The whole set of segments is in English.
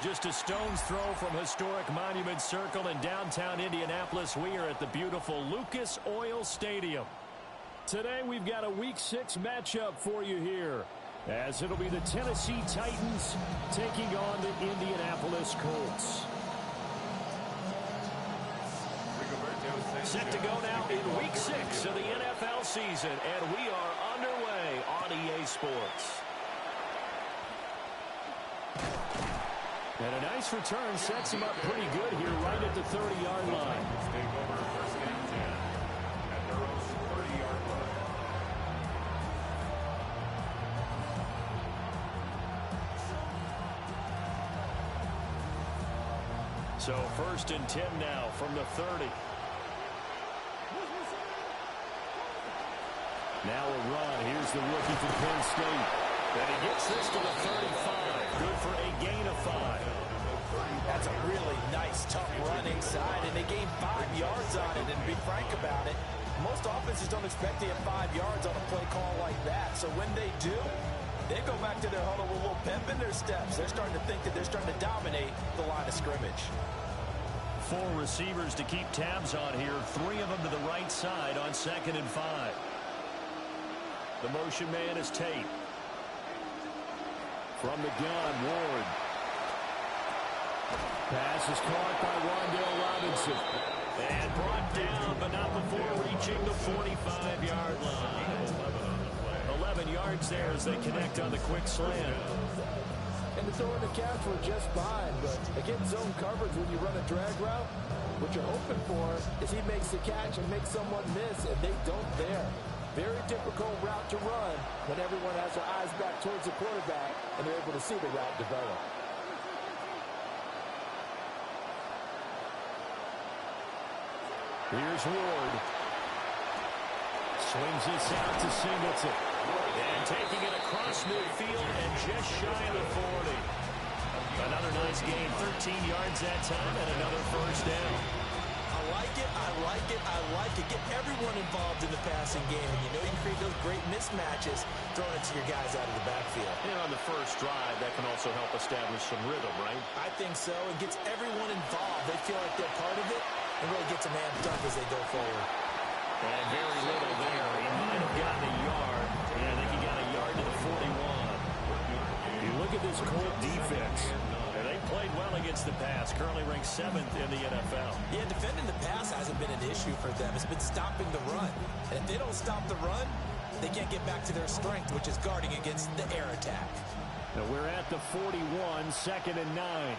just a stone's throw from historic Monument Circle in downtown Indianapolis. We are at the beautiful Lucas Oil Stadium. Today we've got a Week 6 matchup for you here, as it'll be the Tennessee Titans taking on the Indianapolis Colts. Set to go now in Week 6 of the NFL season, and we are underway on EA Sports. And a nice return sets him up pretty good here right at the 30-yard line. So 1st and 10 now from the 30. Now a run. Here's the rookie from Penn State. And he gets this to the 35. Good for a gain of 5. That's a really nice, tough run inside, and they gained 5 yards on it. And to be frank about it, most offenses don't expect to get 5 yards on a play call like that. So when they do, they go back to their huddle with a little pep in their steps. They're starting to think that they're starting to dominate the line of scrimmage. 4 receivers to keep tabs on here. 3 of them to the right side on 2nd and 5. The motion man is Tate. From the gun, Ward. Pass is caught by Wan'Dale Robinson. And brought down, but not before reaching the 45-yard line. 11 yards there as they connect on the quick slant. And the throw and the catch were just fine, but against zone coverage when you run a drag route, what you're hoping for is he makes the catch and makes someone miss, and they don't there. Very difficult route to run when everyone has their eyes back towards the quarterback and they're able to see the route develop. Here's Ward. Swings this out to Singleton. And taking it across midfield and just shy of the 40. Another nice gain, 13 yards that time, and another first down. I like it, I like it, I like it. Get everyone involved in the passing game. And you know you can create those great mismatches throwing it to your guys out of the backfield. And on the first drive, that can also help establish some rhythm, right? I think so. It gets everyone involved. They feel like they're part of it and really gets them amped up as they go forward. And very little there. He might have gotten a yard. And I think he got a yard to the 41. You look at this Colt defense. They played well against the pass. Currently ranked 7th in the NFL. Yeah, defending the pass hasn't been an issue for them. It's been stopping the run. And if they don't stop the run, they can't get back to their strength, which is guarding against the air attack. Now we're at the 41, 2nd and 9.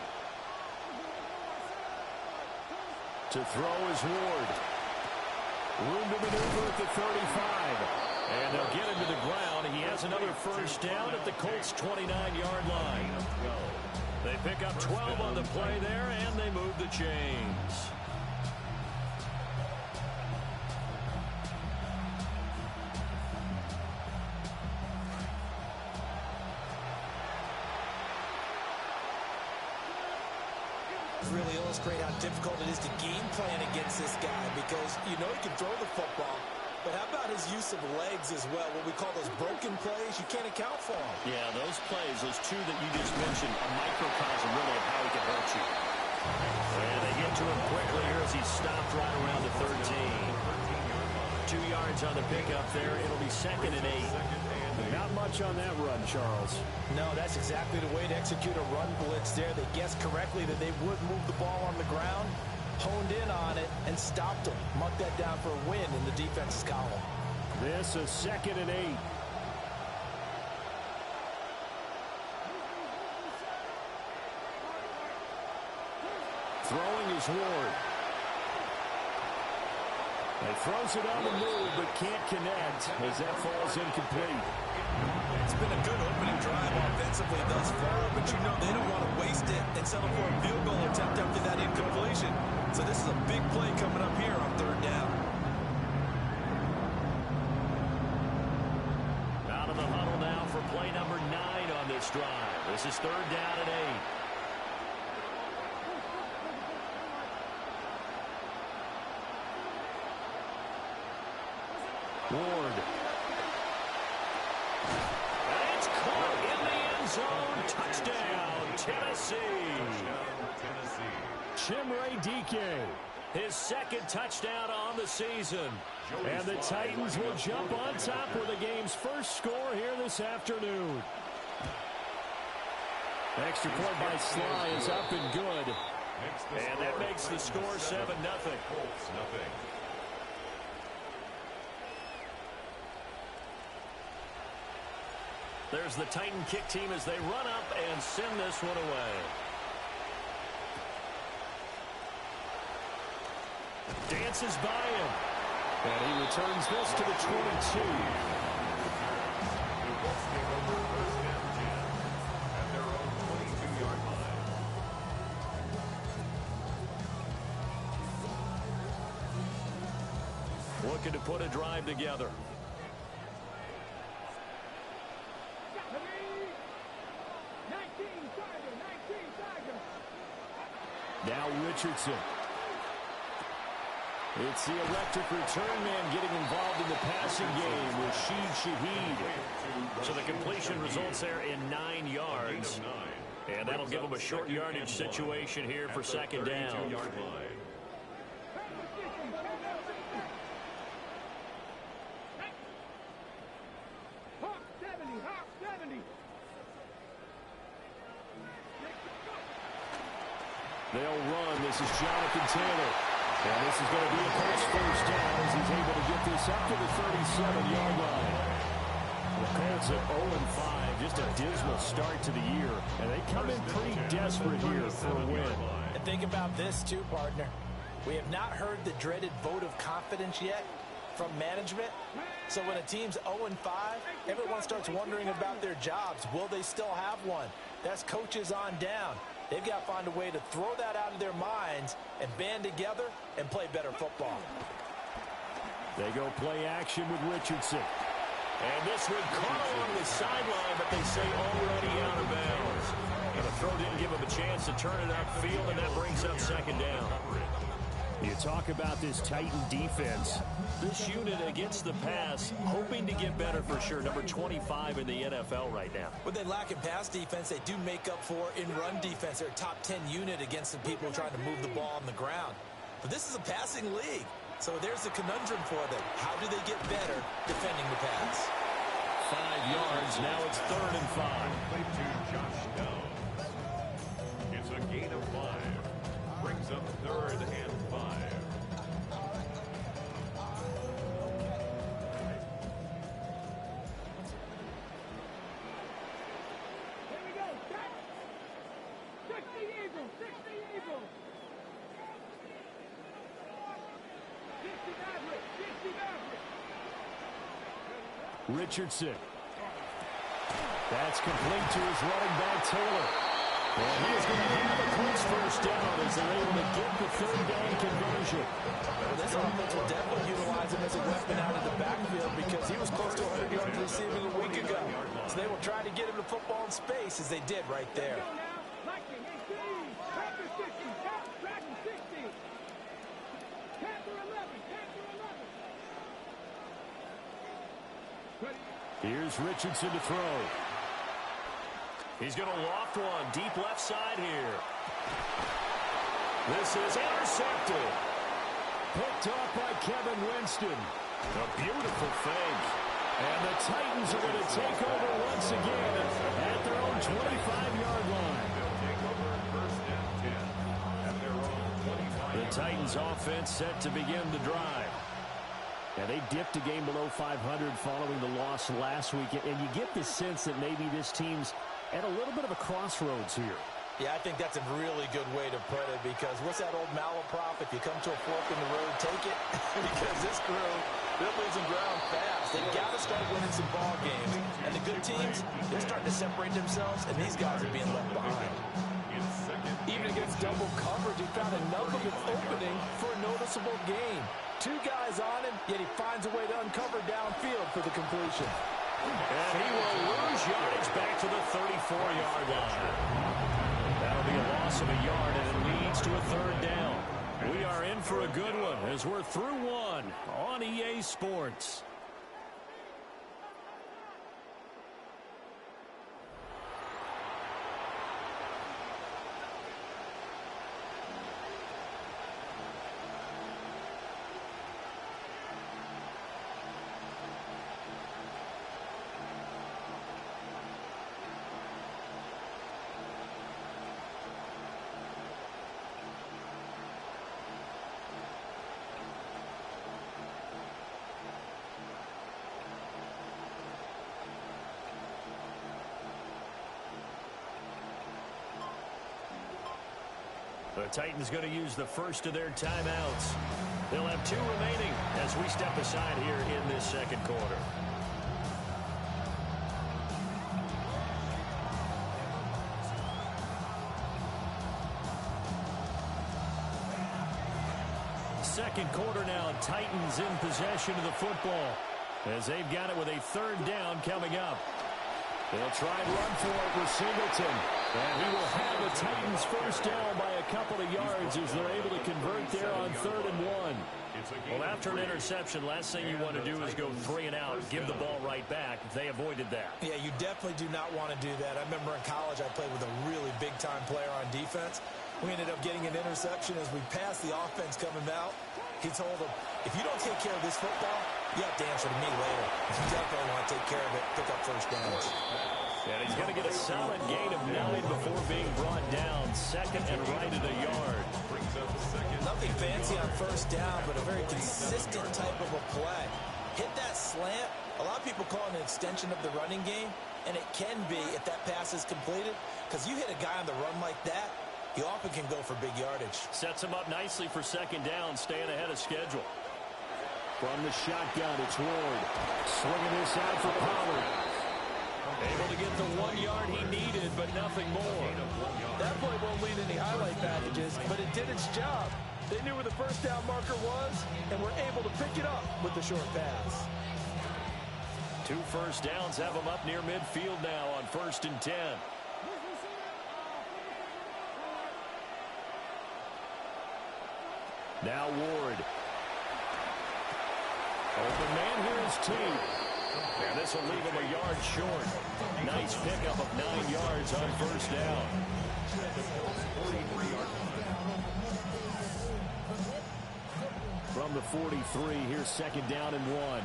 To throw is Ward. Room to maneuver at the 35. And they'll get him to the ground. He has another first down at the Colts' 29-yard line. They pick up 12 on the play there, and they move the chains. Really illustrate how difficult it is to game plan against this guy, because you know he can throw the football. But how about his use of legs as well? What we call those broken plays, you can't account for them. Yeah, those plays, those 2 that you just mentioned, a microcosm really of how he can hurt you. And they get to him quickly here as he stopped right around the 13. 2 yards on the pickup there. It'll be 2nd and 8. Not much on that run, Charles. No, that's exactly the way to execute a run blitz there. They guessed correctly that they would move the ball on the ground, honed in on it, and stopped them. Mark that down for a win in the defense's column. This is 2nd and 8. Throwing is Ward. He throws it on the move, but can't connect as that falls incomplete. It's been a good opening drive offensively thus far, but you know they don't want to waste it and settle for a field goal attempt after that incompletion. So this is a big play coming up here on 3rd down. Out of the huddle now for play number 9 on this drive. This is 3rd down and 8. Ward. And it's caught in the end zone. Touchdown, Tennessee. Chimere Dike, his second touchdown on the season. And the Titans will jump on top with the game's first score here this afternoon. Extra point by Sly is up and good. And that makes the score 7-0. There's the Titan kick team as they run up and send this one away. Dances by him. And he returns this to the 22. Looking to put a drive together. Now Richardson. It's the electric return man getting involved in the passing game with Shaheed. So the completion results there in 9 yards. And that'll give them a short yardage situation here for second down. They'll run. This is Jonathan Taylor. And this is going to be a Colts first down as he's able to get this up to the 37-yard line. The Colts at 0-5, just a dismal start to the year. And they come in pretty desperate here for a win. And think about this too, partner. We have not heard the dreaded vote of confidence yet from management. So when a team's 0-5, everyone starts wondering about their jobs. Will they still have one? That's coaches on down. They've got to find a way to throw that out of their minds and band together and play better football. They go play action with Richardson. And this one caught along the sideline, but they say already out of bounds. And the throw didn't give him a chance to turn it upfield, and that brings up second down. You talk about this Titan defense. This unit against the pass, hoping to get better for sure. Number 25 in the NFL right now. When they lack in pass defense, they do make up for in run defense. They're a top 10 unit against the people trying to move the ball on the ground. But this is a passing league. So there's the conundrum for them. How do they get better defending the pass? 5 yards. Now it's 3rd and 5. It's a gain of 5. Brings up 3rd and 5. Richardson. That's complete to his running back, Taylor. And he is going to have a Colts first down as they're able to get the 3rd down conversion. Well, this offense will definitely utilize him as a weapon out of the backfield because he was close to 100 yards receiving a week ago. So they will try to get him the football in space as they did right there. Here's Richardson to throw. He's going to loft one deep left side here. This is intercepted. Picked off by Kevin Winston. A beautiful fake. And the Titans are going to take over once again at their own 25-yard line. The Titans offense set to begin the drive. Yeah, they dipped a game below 500 following the loss last week, and you get the sense that maybe this team's at a little bit of a crossroads here. Yeah, I think that's a really good way to put it because what's that old malaprop? If you come to a fork in the road, take it. Because this crew, they're losing ground fast. They've got to start winning some ball games. And the good teams, they're starting to separate themselves, and these guys are being left behind. Even against double coverage, he found enough of an opening for a noticeable gain. 2 guys on him, yet he finds a way to uncover downfield for the completion. And he will lose yardage back to the 34-yard line. That'll be a loss of a yard, and it leads to a 3rd down. We are in for a good one as we're through one on EA Sports. The Titans going to use the first of their timeouts. They'll have 2 remaining as we step aside here in this second quarter. Second quarter now, Titans in possession of the football as they've got it with a 3rd down coming up. They'll try and run for it with Singleton. And he will have a Titans first down by a couple of yards as they're able to convert there on 3rd and 1. Well, after an interception, last thing you want to do is go 3 and out, give the ball right back. They avoided that. Yeah, you definitely do not want to do that. I remember in college I played with a really big-time player on defense. We ended up getting an interception as we passed the offense coming out. He told him, if you don't take care of this football, you have to answer to me later. You definitely want to take care of it, pick up first downs. And he's going to get a solid gain of 9 before being brought down. 2nd and right at a yard. Nothing fancy on first down, but a very consistent type of a play. Hit that slant. A lot of people call it an extension of the running game, and it can be if that pass is completed, because you hit a guy on the run like that, he often can go for big yardage. Sets him up nicely for 2nd down, staying ahead of schedule. From the shotgun, it's Ward. Swinging this out for Pollard. Able to get the 1 yard he needed, but nothing more. That play won't lead any highlight packages, but it did its job. They knew where the first down marker was, and were able to pick it up with the short pass. 2 first downs have him up near midfield now on 1st and 10. Now Ward. Open man here is T. And this will leave him a yard short. Nice pickup of 9 yards on first down. From the 43, here's 2nd down and 1.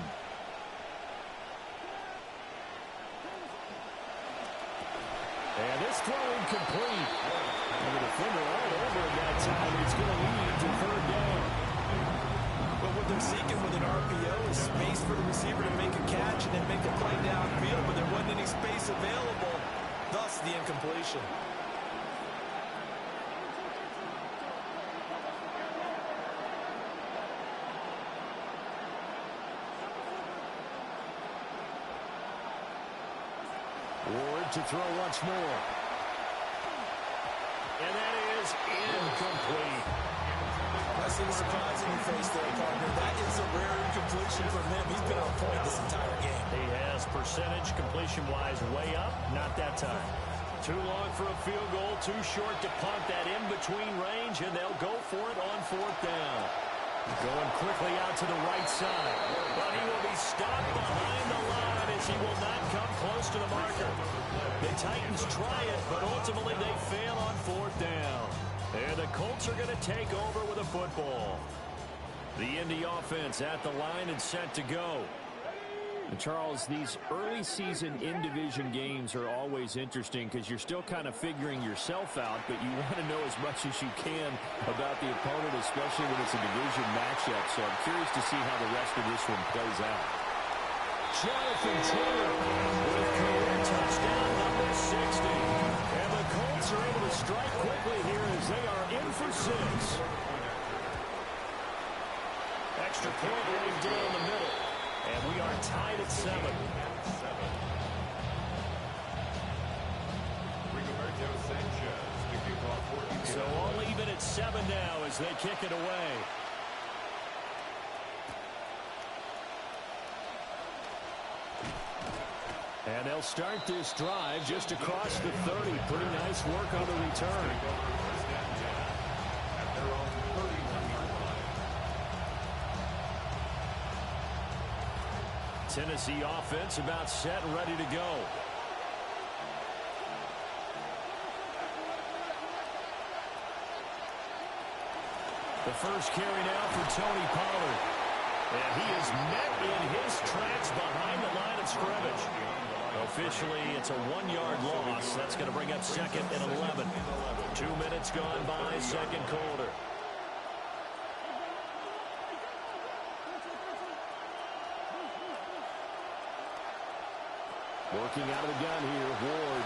And this throw incomplete. And the defender all over him that time. It's going to lead to 3rd down. But what they're seeking with an RPO is space for the receiver to make a catch and then make a play downfield, but there wasn't any space available, thus the incompletion. Ward to throw once more. And that is incomplete. I see the surprise in your face there, partner. That is a rare incompletion from him. He's been on point this entire game. He has percentage completion-wise way up. Not that time. Too long for a field goal. Too short to punt that in-between range, and they'll go for it on 4th down. Going quickly out to the right side. But he will be stopped behind the line as he will not come close to the marker. The Titans try it, but ultimately they fail on 4th down. And the Colts are going to take over with a football. The Indy offense at the line and set to go. And Charles, these early season in-division games are always interesting because you're still kind of figuring yourself out, but you want to know as much as you can about the opponent, especially when it's a division matchup. So I'm curious to see how the rest of this one plays out. Jonathan Taylor with career touchdown number 60. And the Colts are able to strike quickly here as they are in for 6. Extra point right down the middle. And we are tied at 7. So all even at 7 now as they kick it away. And they'll start this drive just across the 30. Pretty nice work on the return. Tennessee offense about set and ready to go. The first carry now for Tony Pollard. And he is met in his tracks behind the line of scrimmage. Officially, it's a 1-yard loss. That's going to bring up 2nd and 11. 2 minutes gone by, second quarter. Working out of the gun here, Ward.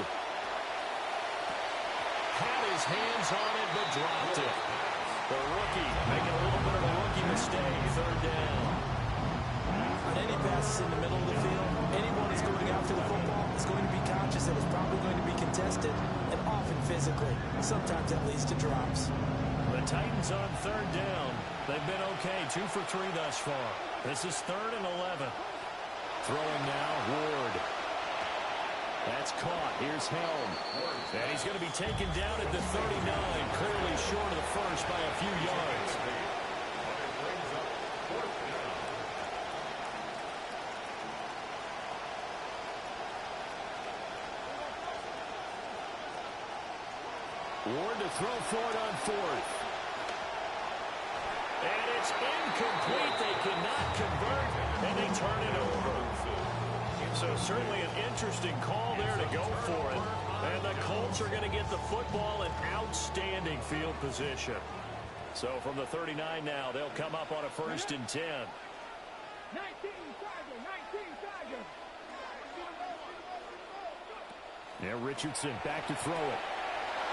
Had his hands on it, but dropped it. The rookie making a little bit of a rookie mistake. Third down. On any passes in the middle of the field, anyone who's going after the football is going to be conscious that it's probably going to be contested, and often physically. Sometimes that leads to drops. The Titans on third down. They've been okay, 2 for 3 thus far. This is 3rd and 11. Throwing now, Ward. That's caught. Here's Helm. And he's going to be taken down at the 39, clearly short of the first by a few yards. Ward to throw for it on 4th. And it's incomplete. They cannot convert, and they turn it over. So certainly an interesting call there to go for it. And the Colts are going to get the football in outstanding field position. So from the 39 now, they'll come up on a 1st and 10. 19 Tiger. Now Richardson back to throw it.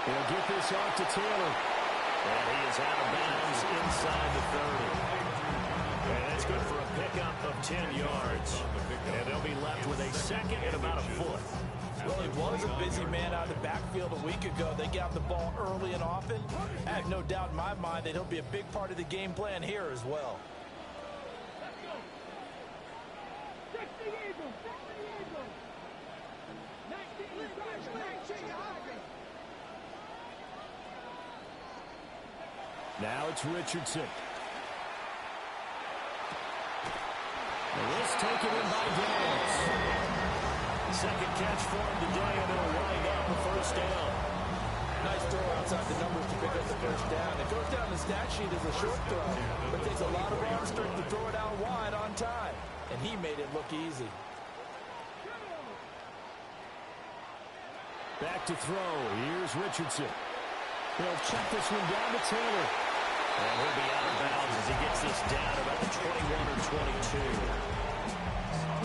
He'll get this off to Taylor. And he is out of bounds inside the 30. And that's good for a pickup of 10 yards. And they'll be left with a 2nd and about a foot. Well, he was a busy man out of the backfield a week ago. They got the ball early and often. I have no doubt in my mind that he'll be a big part of the game plan here as well. Now it's Richardson. This taken in by Downs. 2nd catch for him today, and it'll wind up a 1st down. Nice throw outside the numbers to pick up the 1st down. It goes down the stat sheet as a short throw, but takes a lot of arm strength to throw it out wide on time. And he made it look easy. Back to throw. Here's Richardson. He'll check this one down to Taylor. And he'll be out of bounds as he gets this down about the 21 or 22.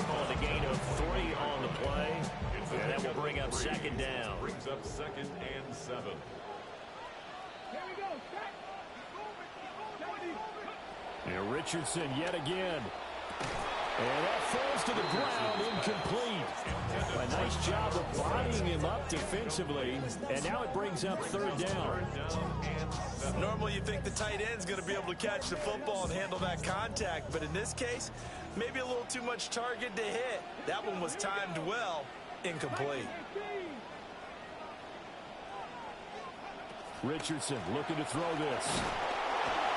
On a gain of 3 on the play. And that will bring up 2nd down. Brings up 2nd and 7. Here we go. And Richardson yet again. And that falls to the ground, incomplete. A nice job of bodying him up defensively. And now it brings up 3rd down. Normally you think the tight end's going to be able to catch the football and handle that contact, but in this case, maybe a little too much target to hit. That one was timed well. Incomplete. Richardson looking to throw this.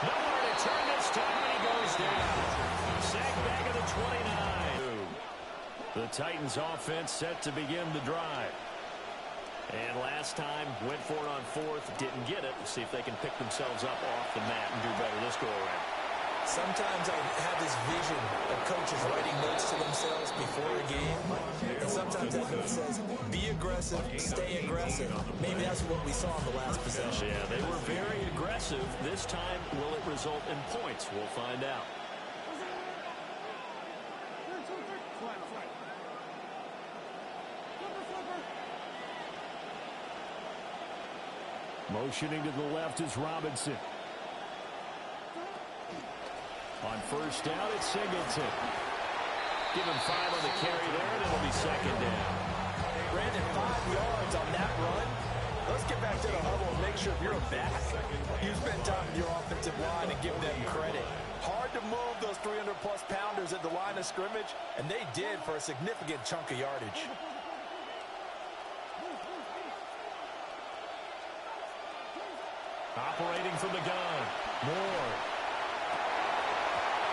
Nowhere to turn this time, and he goes down. Sack back at the 29. The Titans offense set to begin the drive. And last time, went for it on 4th, didn't get it. See if they can pick themselves up off the mat and do better this go-around. Sometimes I have this vision of coaches writing notes to themselves before a game. And sometimes that note says, be aggressive, stay aggressive. Maybe that's what we saw in the last possession. Yeah, they were very aggressive. This time, will it result in points? We'll find out. Motioning to the left is Robinson. On 1st down, it's Singleton. Give him 5 on the carry there, and it'll be 2nd down. Brandon, 5 yards on that run. Let's get back to the huddle and make sure if you're a back, you spend time with your offensive line and give them credit. Hard to move those 300-plus pounders at the line of scrimmage, and they did for a significant chunk of yardage. Operating from the gun. Moore.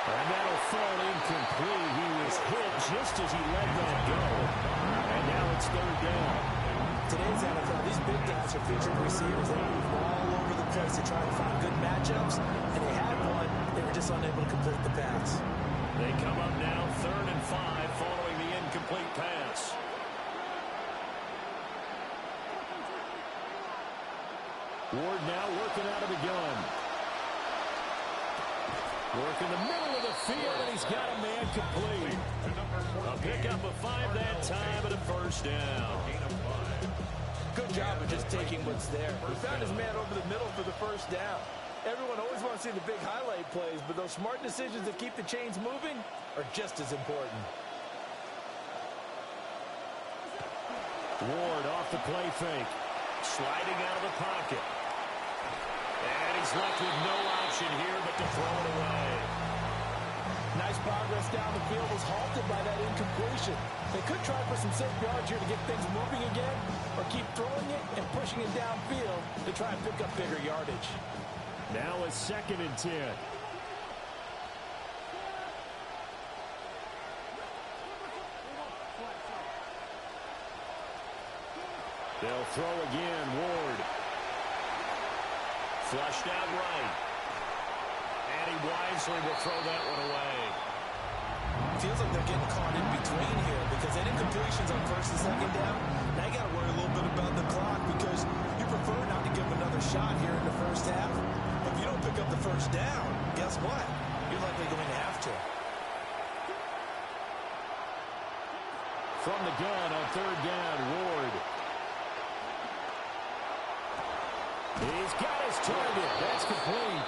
And that'll fall incomplete. He was hit just as he let that go. And now it's 3rd down. Today's NFL, these big guys are featured receivers. They move all over the place to try to find good matchups. And they had one. They were just unable to complete the pass. They come up now 3rd and 5 following the incomplete pass. Ward now working out of the gun. Working the middle of the field, and he's got a man complete. A pickup of 5 that time, and a 1st down. Good job of just taking what's there. He found his man over the middle for the first down. Everyone always wants to see the big highlight plays, but those smart decisions that keep the chains moving are just as important. Ward off the play fake. Sliding out of the pocket. And he's left with no option here but to throw it away. Nice progress down the field was halted by that incompletion. They could try for some safe yards here to get things moving again, or keep throwing it and pushing it downfield to try and pick up bigger yardage. Now a 2nd and 10. They'll throw again. Ward. Flushed out right. And he wisely will throw that one away. Feels like they're getting caught in between here because that incompletion's on 1st and 2nd down. Now you got to worry a little bit about the clock because you prefer not to give them another shot here in the first half. If you don't pick up the first down, guess what? You're likely going to have to. From the gun on 3rd down, Ward. He's got his target. That's complete.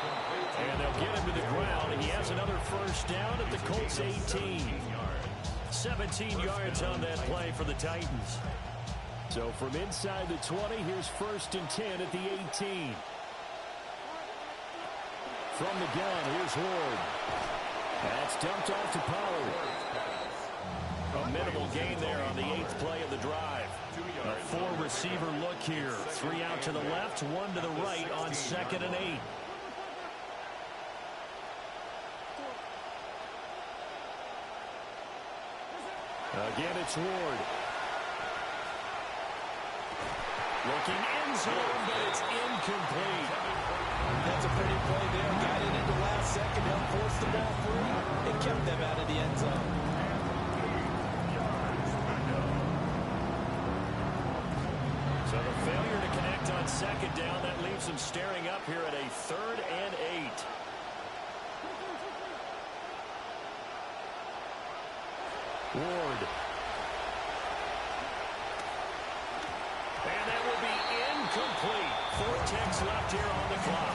And they'll get him to the ground. He has another first down at the Colts 18. 17 yards on that play for the Titans. So from inside the 20, here's 1st and 10 at the 18. From the gun, here's Ward. That's dumped off to Pollard. A minimal gain there on the 8th play of the drive. A 4-receiver look here. 3 out to the left, 1 to the right on 2nd and 8. Again, it's Ward. Looking end zone, but it's incomplete. That's a pretty play there. Got it into last second, helped force the ball free, and kept them out of the end zone. So the failure to connect on 2nd down, that leaves them staring up here at a 3rd and 8. Ward. And that will be incomplete. 4 ticks left here on the clock.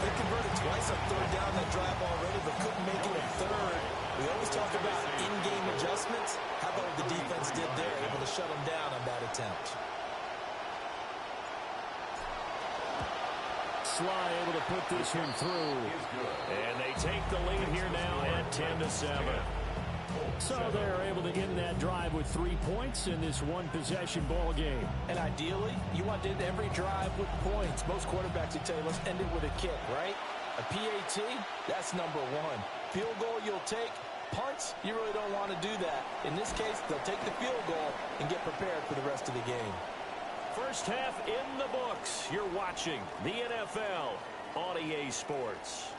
They converted twice on 3rd down that drive already, but couldn't make it a 3rd. We always talk about in-game adjustments. How about what the defense did there, able to shut them down on that attempt. Sly able to put this one through. And they take the lead here now at 10-7. So they're able to end that drive with 3 points in this one-possession ball game. And ideally, you want to end every drive with points. Most quarterbacks would tell you, let's end it with a kick, right? A PAT, that's number 1. Field goal you'll take. Punts, you really don't want to do that. In this case, they'll take the field goal and get prepared for the rest of the game. First half in the books. You're watching the NFL on EA Sports.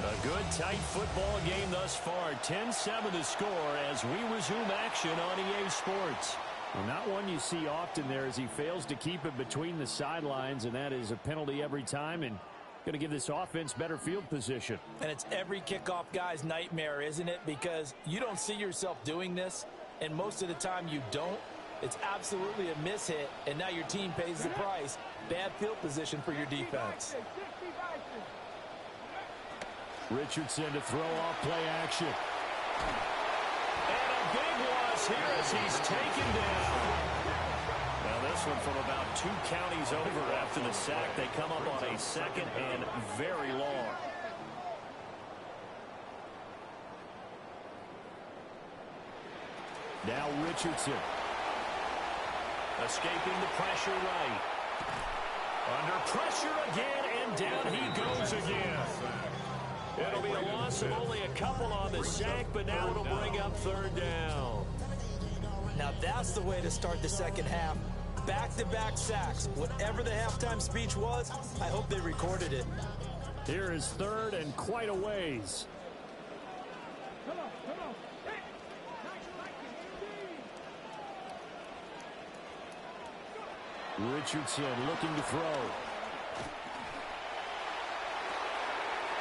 A good, tight football game thus far. 10-7 the score as we resume action on EA Sports. Well, not one you see often there as he fails to keep it between the sidelines, and that is a penalty every time and going to give this offense better field position. And it's every kickoff guy's nightmare, isn't it? Because you don't see yourself doing this, and most of the time you don't. It's absolutely a mishit, and now your team pays the price. Bad field position for your defense. Richardson to throw off play action. And a big loss here as he's taken down. Now this one from about 2 counties over after the sack. They come up on a 2nd and very long. Now Richardson. Escaping the pressure right. Under pressure again, and down he goes again. It'll be a loss of only a couple on the sack, but now it'll bring up 3rd down. Now that's the way to start the second half. Back-to-back sacks. Whatever the halftime speech was, I hope they recorded it. Here is 3rd and quite a ways. Come on. Hey, nice. Richardson looking to throw.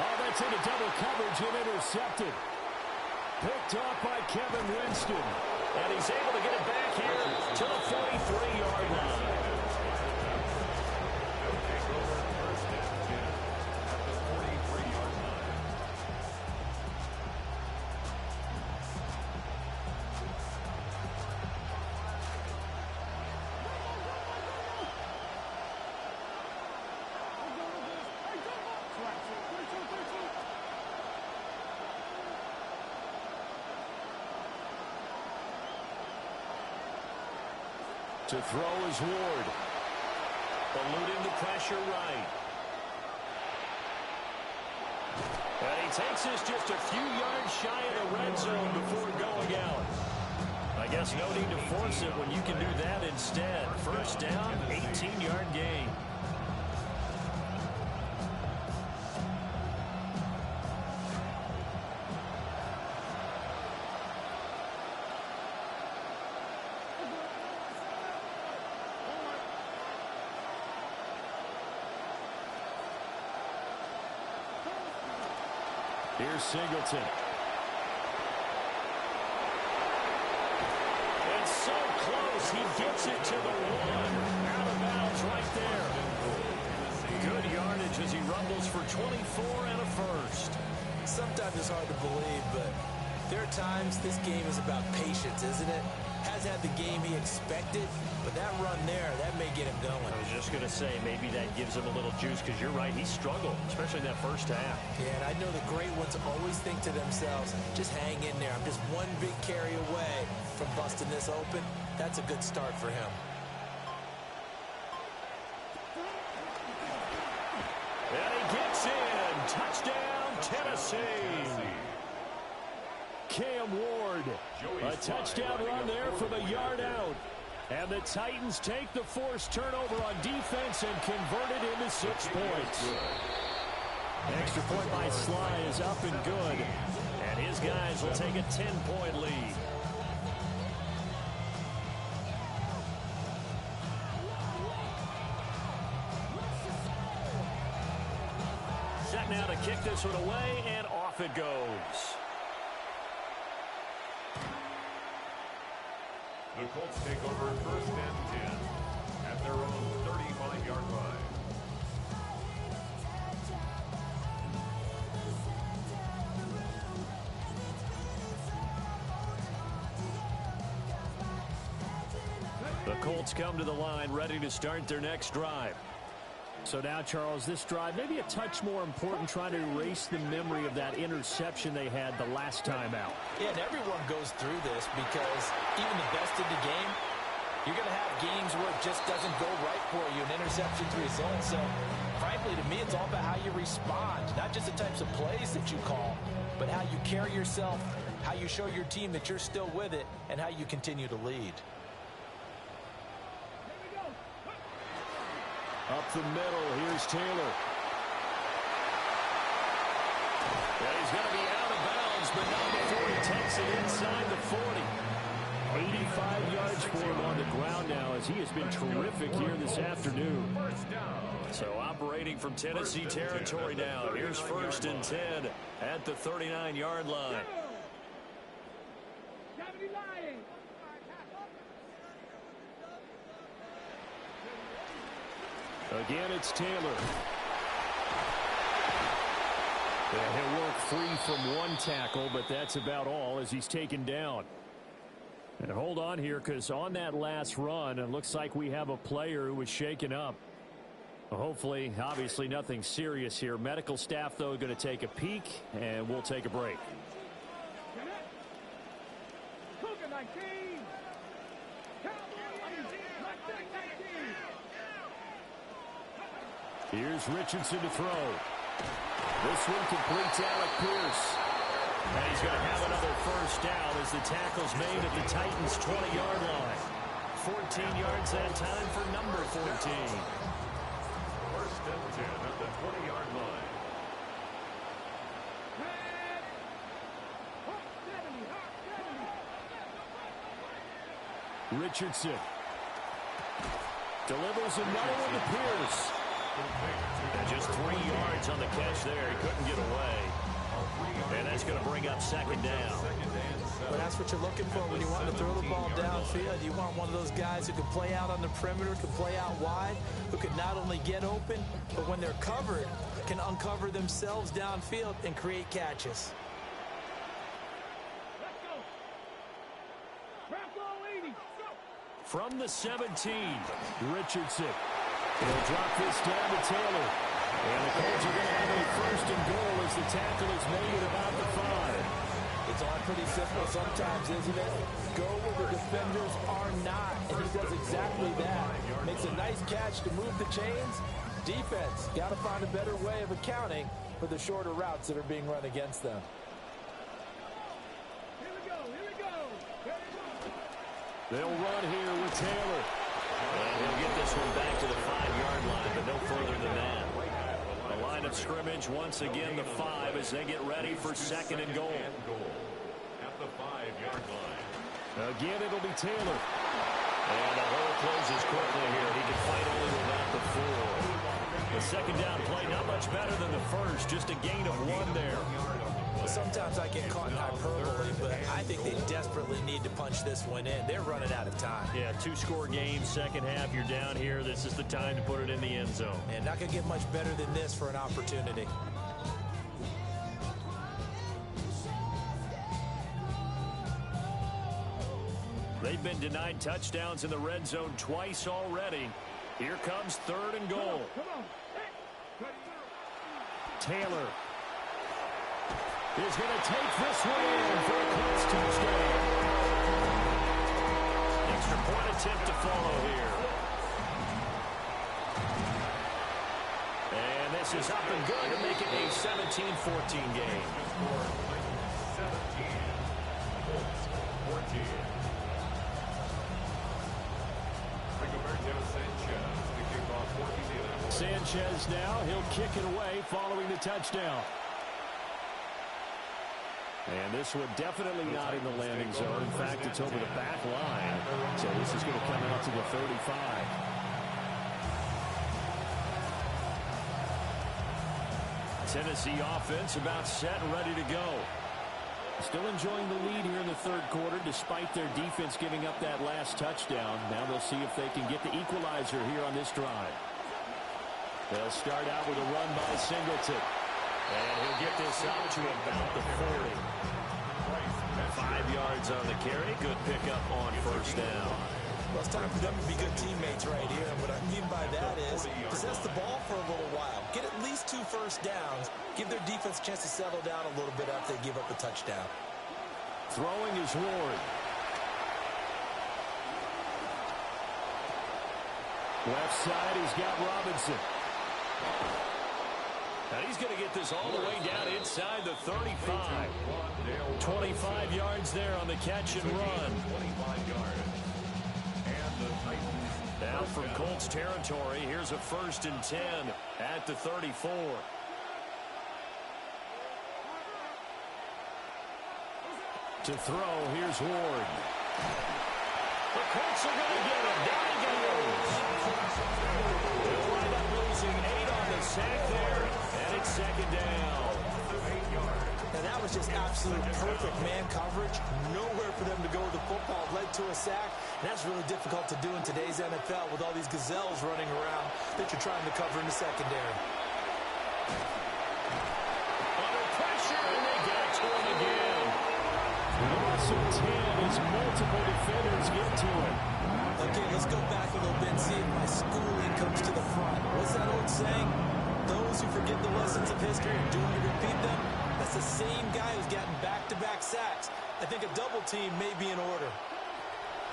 Oh, that's into double coverage and intercepted. Picked off by Kevin Winston. And he's able to get it back here to the 43-yard line. To throw is Ward. Eluding the pressure right. And he takes this just a few yards shy of the red zone before going out. I guess no need to force it when you can do that instead. First down, 18-yard gain. Here's Singleton. And so close, he gets it to the one. Out of bounds right there. Good yardage as he rumbles for 24 and a first. Sometimes it's hard to believe, but there are times this game is about patience, isn't it? Hasn't had the game he expected, but that run there, that may get him going. I was just going to say, maybe that gives him a little juice, because you're right, he struggled, especially in that first half. Yeah, and I know the great ones always think to themselves, just hang in there. I'm just one big carry away from busting this open. That's a good start for him. And he gets in. Touchdown, Tennessee. Cam Ward, a touchdown run there from a yard out. And the Titans take the forced turnover on defense and convert it into 6 points. Extra point by Sly is up and good. And his guys will take a 10-point lead. Set now to kick this one away, and off it goes. The Colts take over first and 10 at their own 35-yard line. The Colts come to the line ready to start their next drive. So now, Charles, this drive maybe a touch more important, trying to erase the memory of that interception they had the last time out. Yeah, and everyone goes through this because even the best in the game, you're going to have games where it just doesn't go right for you, and interceptions result. So, frankly, to me, it's all about how you respond, not just the types of plays that you call, but how you carry yourself, how you show your team that you're still with it, and how you continue to lead. Up the middle, here's Taylor. Yeah, he's going to be out of bounds, but not before he takes it inside the 40. 85 yards for him on the ground now, as he has been terrific here this afternoon. So operating from Tennessee territory now. Here's first and 10 at the 39-yard line. Again, it's Taylor. And he'll work free from one tackle, but that's about all as he's taken down. And hold on here, because on that last run, it looks like we have a player who was shaken up. Hopefully, obviously nothing serious here. Medical staff, though, going to take a peek, and we'll take a break. Here's Richardson to throw. This one completes Alec Pierce. And he's going to have another first down as the tackle's made at the Titans' 20-yard line. 14 yards that time for number 14. First and 10 at the 20-yard line. Richardson. Delivers another one to Pierce. And just 3 yards on the catch there. He couldn't get away. And that's going to bring up second down. But that's what you're looking for when you want to throw the ball downfield. You want one of those guys who can play out on the perimeter, can play out wide, who can not only get open, but when they're covered, can uncover themselves downfield and create catches. Let's go. Wrap all 80. Go. From the 17, Richardson. He'll drop this down to Taylor. And the Colts are going to have a first and goal as the tackle is made at about the 5. It's all pretty simple sometimes, isn't it? Go where the defenders are not, and he does exactly that. Makes a nice catch to move the chains. Defense, got to find a better way of accounting for the shorter routes that are being run against them. Here we go. Here we go. Here we go. They'll run here with Taylor. And he'll get this one back to the 5-yard line, but no further than that. The line of scrimmage, once again, the 5 as they get ready for second and goal. At the 5-yard line. Again, it'll be Taylor. And the hole closes quickly here. He can fight only without the 4. The second down play, not much better than the first. Just a gain of 1 there. Sometimes I get caught in hyperbole, but I think they desperately need to punch this one in. They're running out of time. Yeah, 2-score game, second half. You're down here. This is the time to put it in the end zone. And not going to get much better than this for an opportunity. They've been denied touchdowns in the red zone twice already. Here comes third and goal. Come on. Hey. Taylor is going to take this one in for a Colts touchdown. Extra point attempt to follow here. And this is up and good to make it a 17-14 game. 17, Colts 14. Sanchez now, he'll kick it away following the touchdown. And this one definitely not in the landing zone. In fact, it's over the back line. So this is going to come out to the 35. Tennessee offense about set and ready to go. Still enjoying the lead here in the third quarter despite their defense giving up that last touchdown. Now they'll see if they can get the equalizer here on this drive. They'll start out with a run by Singleton. And he'll get this out to about the 40. 5 yards on the carry. Good pickup on first down. Well, it's time for them to be good teammates right here. And what I mean by that is possess the ball for a little while. Get at least 2 first downs. Give their defense a chance to settle down a little bit after they give up a touchdown. Throwing is Ward. Left side, he's got Robinson. Now he's going to get this all the way down inside the 35. 25 yards there on the catch and run. 25 yards. And the Titans Now from Colts territory, here's a 1st and 10 at the 34. To throw, here's Ward. The Colts are going to get him. Down he goes. They'll wind up losing 8 on the sack there, and it's second down. And that was just absolute perfect man coverage. Nowhere for them to go with the football. Led to a sack. And that's really difficult to do in today's NFL with all these gazelles running around that you're trying to cover in the secondary. Under pressure, and they get to him again. Loss of 10 as multiple defenders get to him. Okay, let's go back a little bit and see if my schooling comes to the front. What's that old saying? Those who forget the lessons of history are doomed to repeat them. That's the same guy who's gotten back-to-back sacks. I think a double team may be in order.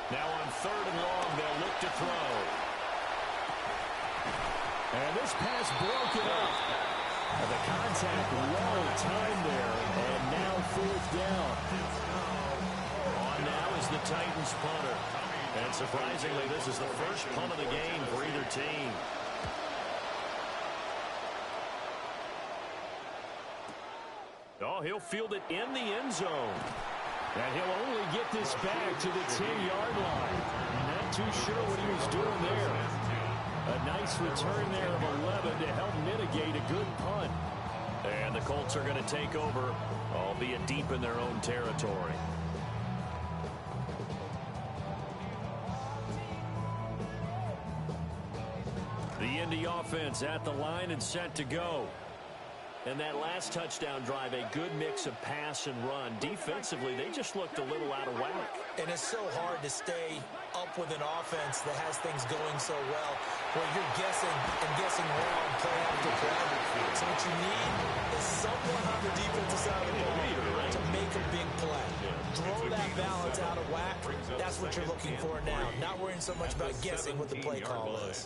Now on 3rd and long, they'll look to throw. And this pass broken up. And the contact well timed there. And now 4th down. On now is the Titans punter. And surprisingly, this is the first punt of the game for either team. Oh, he'll field it in the end zone. And he'll only get this back to the 10-yard line. Not too sure what he was doing there. A nice return there of 11 to help mitigate a good punt. And the Colts are going to take over, albeit deep in their own territory. The Indy offense at the line and set to go. And that last touchdown drive, a good mix of pass and run. Defensively, they just looked a little out of whack. And it's so hard to stay up with an offense that has things going so well, where you're guessing and guessing wrong play after play. So what you need is someone on the defensive side of the ball to make a big play. Throw that balance out of whack. That's what you're looking for now. Not worrying so much about guessing what the play call is.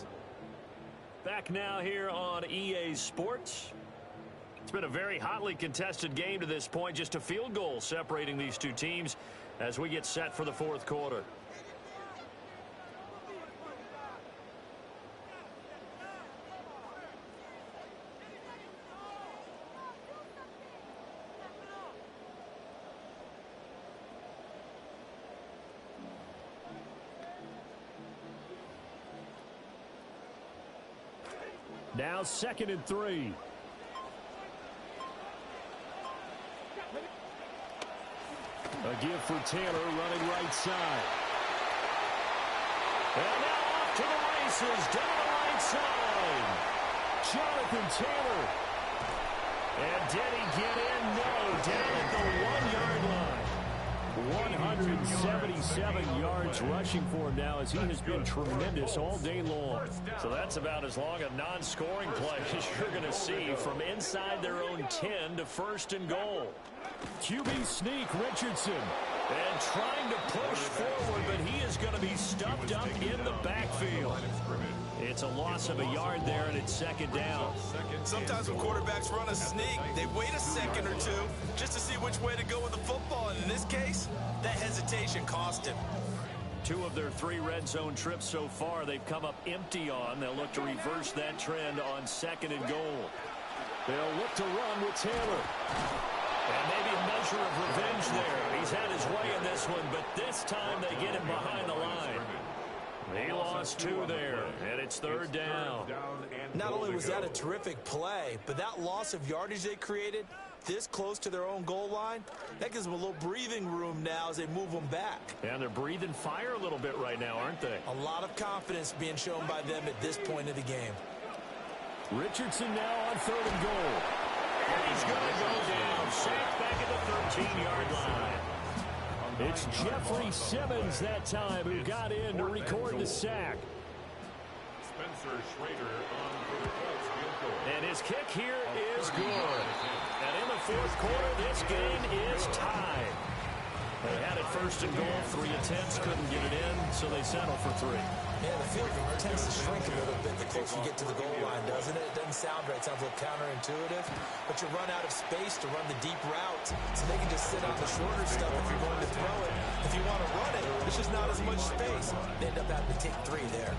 Back now here on EA Sports. It's been a very hotly contested game to this point. Just a field goal separating these two teams as we get set for the fourth quarter. Now 2nd and 3. A give for Taylor running right side. And now off to the races down the right side. Jonathan Taylor. And did he get in? No. Down at the 1-yard line. 177 yards rushing for him now as he has been tremendous all day long. So that's about as long a non-scoring play as you're going to see from inside their own 10 to 1st and goal. QB sneak, Richardson. And trying to push forward, but he is going to be stuffed up in the backfield. It's a loss of a yard there, and it's 2nd down. Sometimes when quarterbacks run a sneak, they wait a second or two just to see which way to go with the football. And in this case, that hesitation cost him. 2 of their 3 red zone trips so far they've come up empty on. They'll look to reverse that trend on 2nd and goal. They'll look to run with Taylor. And maybe a measure of revenge there. He's had his way in this one, but this time they get him behind the line. He lost 2 there, and it's 3rd down. Not only was that a terrific play, but that loss of yardage they created this close to their own goal line, that gives them a little breathing room now as they move them back. And they're breathing fire a little bit right now, aren't they? A lot of confidence being shown by them at this point of the game. Richardson now on 3rd and goal. And he's going to go down, sacked back at the 13-yard line. It's Jeffrey Simmons that time who got in to record the sack. Spencer Schrader on for the Colts field goal. And his kick here is good. And in the 4th quarter, this game is tied. They had it 1st and goal, 3 attempts, couldn't get it in, so they settle for 3. Yeah, the field tends to shrink a little bit the closer you get to the goal line, doesn't it? It doesn't sound right. It sounds a little counterintuitive. But you run out of space to run the deep routes, so they can just sit on the shorter stuff if you're going to throw it. If you want to run it, there's just not as much space. They end up having to take 3 there.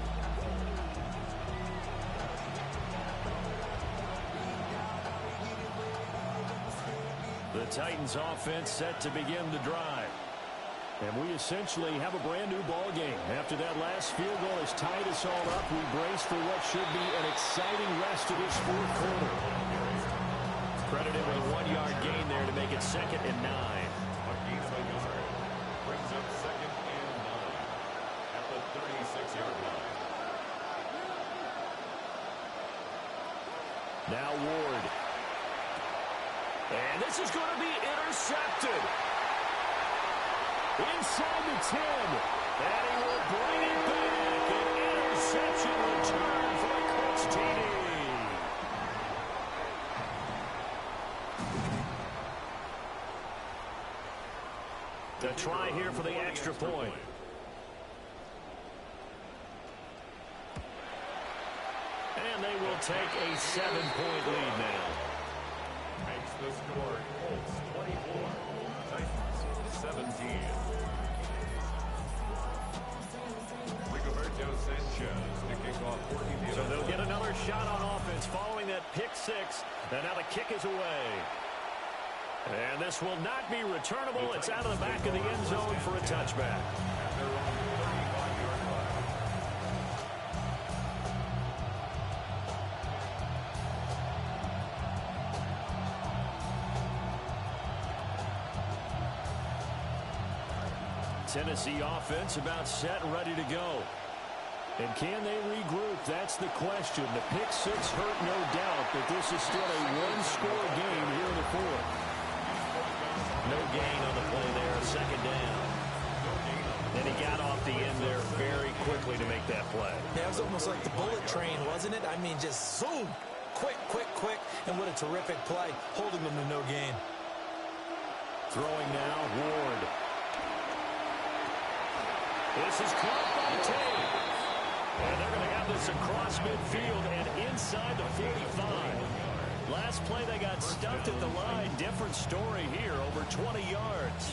The Titans offense set to begin the drive. And we essentially have a brand new ball game. After that last field goal has tied us all up, we brace for what should be an exciting rest of this 4th quarter. Credited with a 1-yard gain there to make it 2nd and 9. A gain of a yard brings up 2nd and 9 at the 36-yard line. Now Ward. And this is going to be intercepted. Inside the 10. And he will bring it back. An interception return for the Colts TD. The try here for the extra point. And they will take a 7-point lead now. Makes the score Colts 24, Titans 17. Rigoberto Sanchez kicking off 14. So they'll get another shot on offense following that pick 6. And now the kick is away. And this will not be returnable. It's out of the back of the end zone for a touchback. Tennessee offense about set and ready to go. And can they regroup? That's the question. The pick six hurt, no doubt, but this is still a one-score game here in the fourth. No gain on the play there, second down. And he got off the end there very quickly to make that play. Yeah, it was almost like the bullet train, wasn't it? I mean, just zoom. Quick, quick, quick. And what a terrific play, holding them to no gain. Throwing now, Ward. This is caught by Tate. And they're going to have this across midfield and inside the 45. Last play they got stuffed at the line. Different story here, over 20 yards.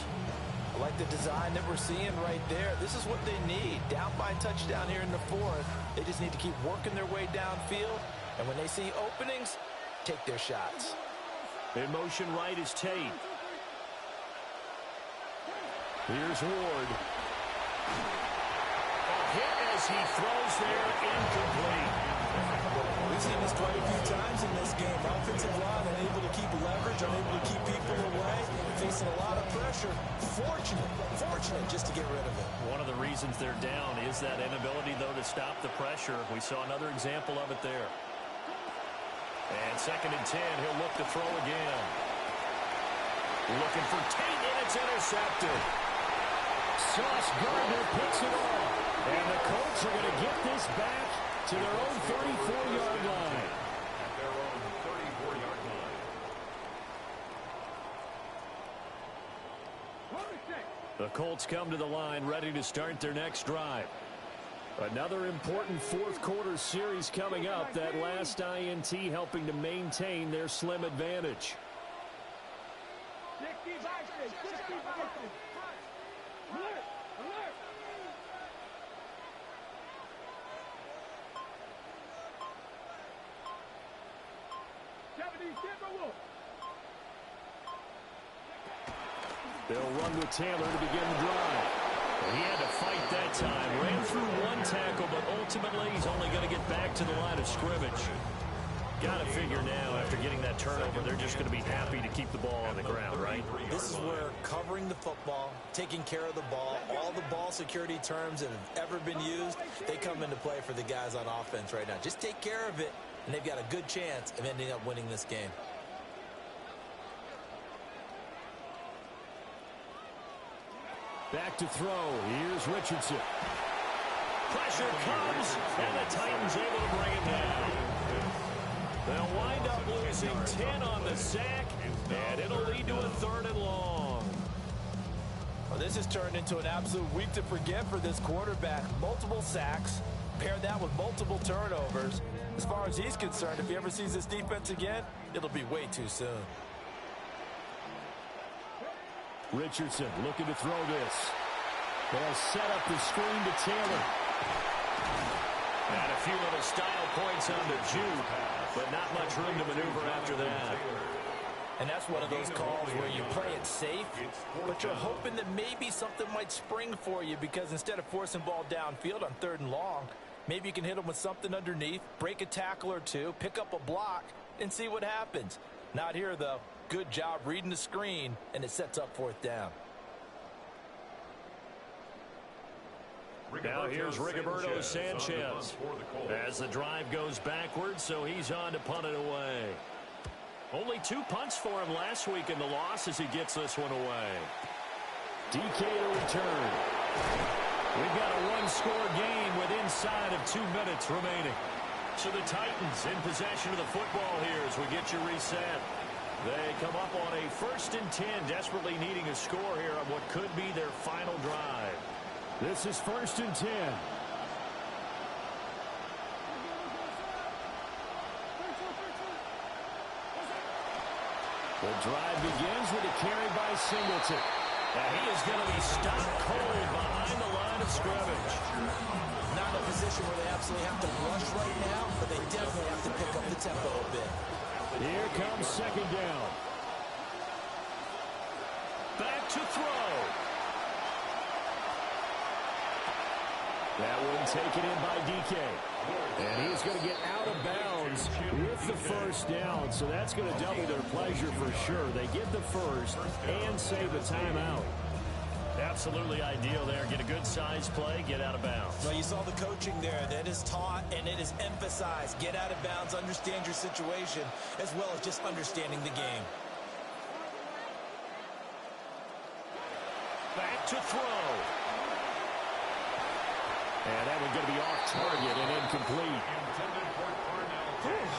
I like the design that we're seeing right there. This is what they need. Down by a touchdown here in the fourth. They just need to keep working their way downfield. And when they see openings, take their shots. In motion right is Tate. Here's Ward. A hit as he throws there, incomplete. We've seen this quite a few times in this game. Offensive line unable to keep leverage, unable to keep people away, facing a lot of pressure. Fortunate just to get rid of it. One of the reasons they're down is that inability, though, to stop the pressure. We saw another example of it there. And 2nd and 10, he'll look to throw again. Looking for Tate, and it's intercepted. Sauce Gardner picks it off. And the Colts are going to get this back to their own 34-yard line. At their own 34-yard line. The Colts come to the line ready to start their next drive. Another important fourth-quarter series coming up. That last INT helping to maintain their slim advantage. 60 boxes. Alert! Alert! They'll run with Taylor to begin the drive. He had to fight that time. Ran through one tackle, but ultimately he's only going to get back to the line of scrimmage. Got to figure now, after getting that turnover, they're just going to be happy to keep the ball on the ground, right? This is where covering the football, taking care of the ball, all the ball security terms that have ever been used, they come into play for the guys on offense right now. Just take care of it, and they've got a good chance of ending up winning this game. Back to throw. Here's Richardson. Pressure comes, and the Titans able to bring it down. They'll wind up losing 10 on the sack, and it'll lead to a 3rd and long. Well, this has turned into an absolute week to forget for this quarterback. Multiple sacks, pair that with multiple turnovers. As far as he's concerned, if he ever sees this defense again, it'll be way too soon. Richardson looking to throw this. They'll set up the screen to Taylor. And a few little style points on the juke, but not much room to maneuver after that. And that's one of those calls where you play it safe, but you're hoping that maybe something might spring for you, because instead of forcing ball downfield on 3rd and long, maybe you can hit them with something underneath, break a tackle or two, pick up a block, and see what happens. Not here, though. Good job reading the screen, and it sets up 4th down. Now here's Rigoberto Sanchez as the drive goes backwards, so he's on to punt it away. Only 2 punts for him last week in the loss as he gets this one away. DK to return. We've got a one-score game with inside of 2 minutes remaining. So the Titans in possession of the football here as we get you reset. They come up on a 1st and 10, desperately needing a score here on what could be their final drive. This is 1st and 10. The drive begins with a carry by Singleton. Now he is going to be stopped cold behind the line of scrimmage. Not in a position where they absolutely have to rush right now, but they definitely have to pick up the tempo a bit. Here comes 2nd down. Back to throw. That one taken in by DK. And he's going to get out of bounds with the 1st down. So that's going to double their pleasure for sure. They get the 1st and save the timeout. Absolutely ideal there. Get a good size play, get out of bounds. Well, you saw the coaching there. That is taught and it is emphasized. Get out of bounds, understand your situation, as well as just understanding the game. Back to throw. And that one's going to be off target and incomplete.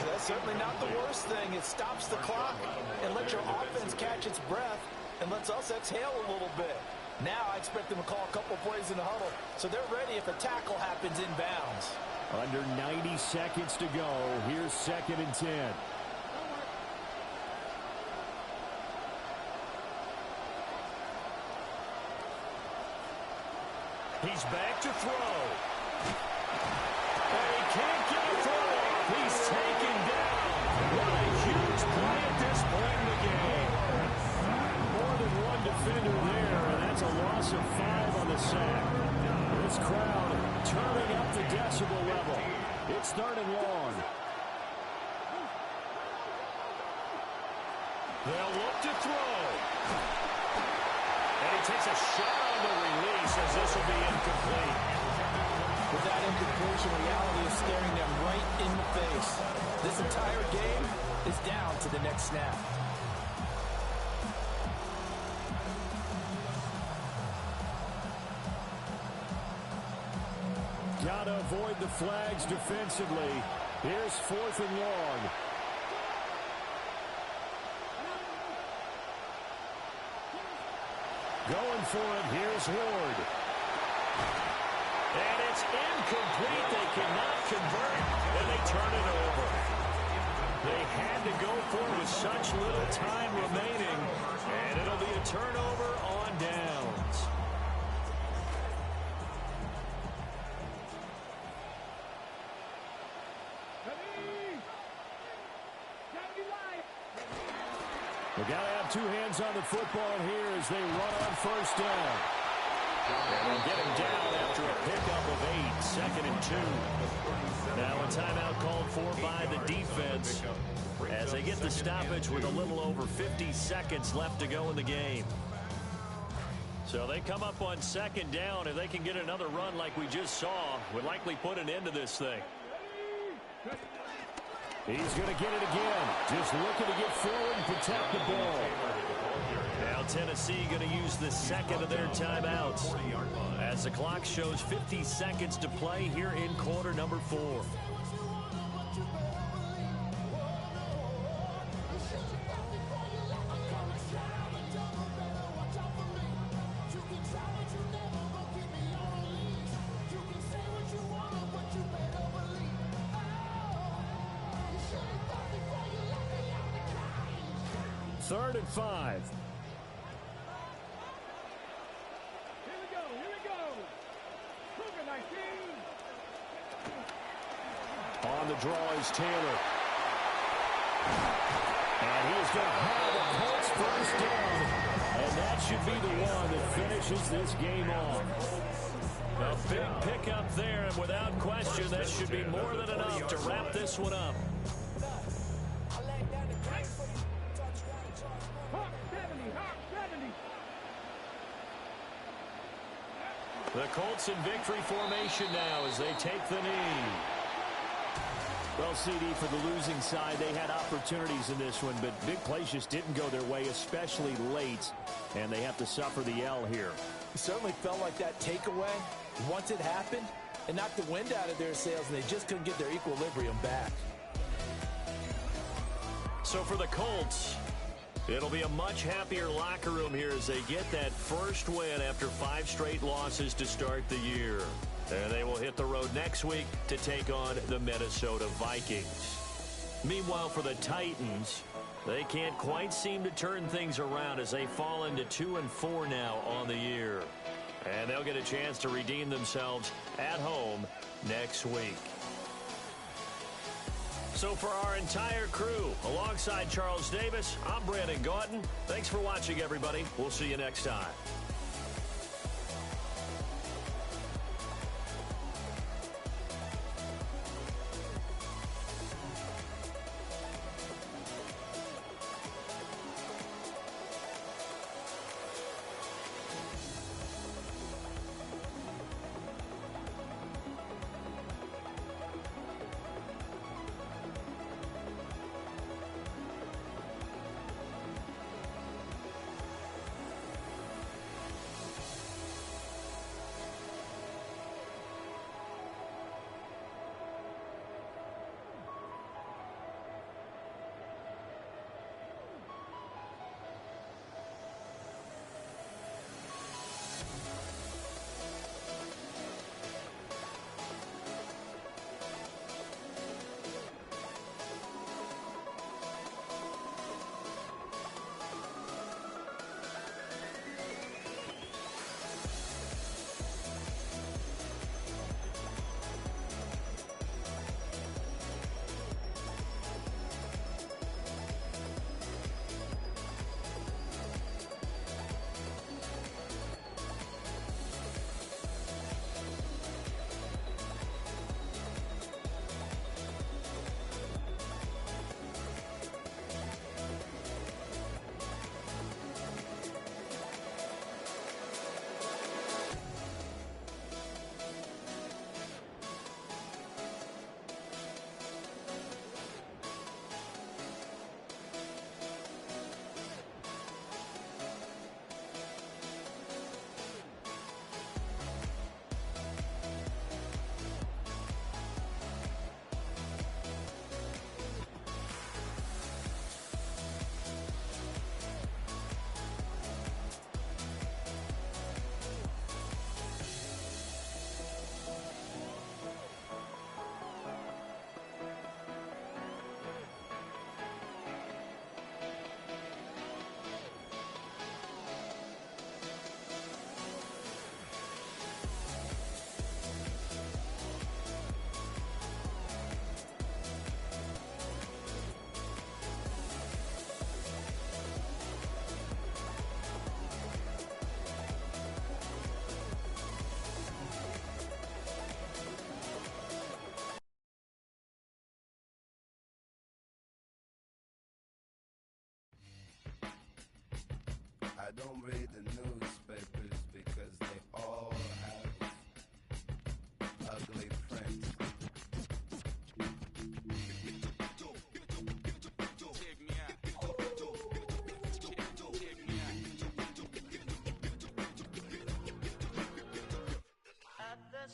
That's certainly not the worst thing. It stops the clock and lets your offense catch its breath and lets us exhale a little bit. Now I expect them to call a couple plays in the huddle, so they're ready if a tackle happens inbounds. Under 90 seconds to go. Here's 2nd and 10. He's back to throw. And he can't get a throw off. He's taken down. What a huge play at this point in the game. More than one defender there, and that's a loss of 5 on the sack. This crowd turning up the decibel level. It's 3rd and long. They'll look to throw. And he takes a shot on the release as this will be incomplete. With that incompletion, reality is staring them right in the face. This entire game is down to the next snap. Got to avoid the flags defensively. Here's 4th and long. Going for it. Here's Ward. And it's incomplete. They cannot convert, and they turn it over. They had to go for it with such little time remaining, and it'll be a turnover on downs. They got to have 2 hands on the football here as they run on 1st down. And they'll get him down after a pickup of 8, 2nd and 2. Now a timeout called for by the defense as they get the stoppage with a little over 50 seconds left to go in the game. So they come up on 2nd down. If they can get another run like we just saw, would likely put an end to this thing. He's going to get it again. Just looking to get forward and protect the ball. Now Tennessee going to use the 2nd of their timeouts as the clock shows 50 seconds to play here in quarter number 4. Third and 5. Here we go. Cougar 19. On the draw is Taylor. And he is going to have the Colts first down. And that should be the one that finishes this game off. A big pickup there, and without question, that should be more than enough to wrap this one up. Hawk 70. The Colts in victory formation now as they take the knee. Well, CD, for the losing side, they had opportunities in this one, but big plays just didn't go their way, especially late, and they have to suffer the L here. It certainly felt like that takeaway, once it happened, it knocked the wind out of their sails, and they just couldn't get their equilibrium back. So for the Colts, it'll be a much happier locker room here as they get that first win after 5 straight losses to start the year. And they will hit the road next week to take on the Minnesota Vikings. Meanwhile, for the Titans, they can't quite seem to turn things around as they fall into 2-4 now on the year. And they'll get a chance to redeem themselves at home next week. So for our entire crew, alongside Charles Davis, I'm Brandon Gaudin. Thanks for watching, everybody. We'll see you next time.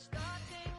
starting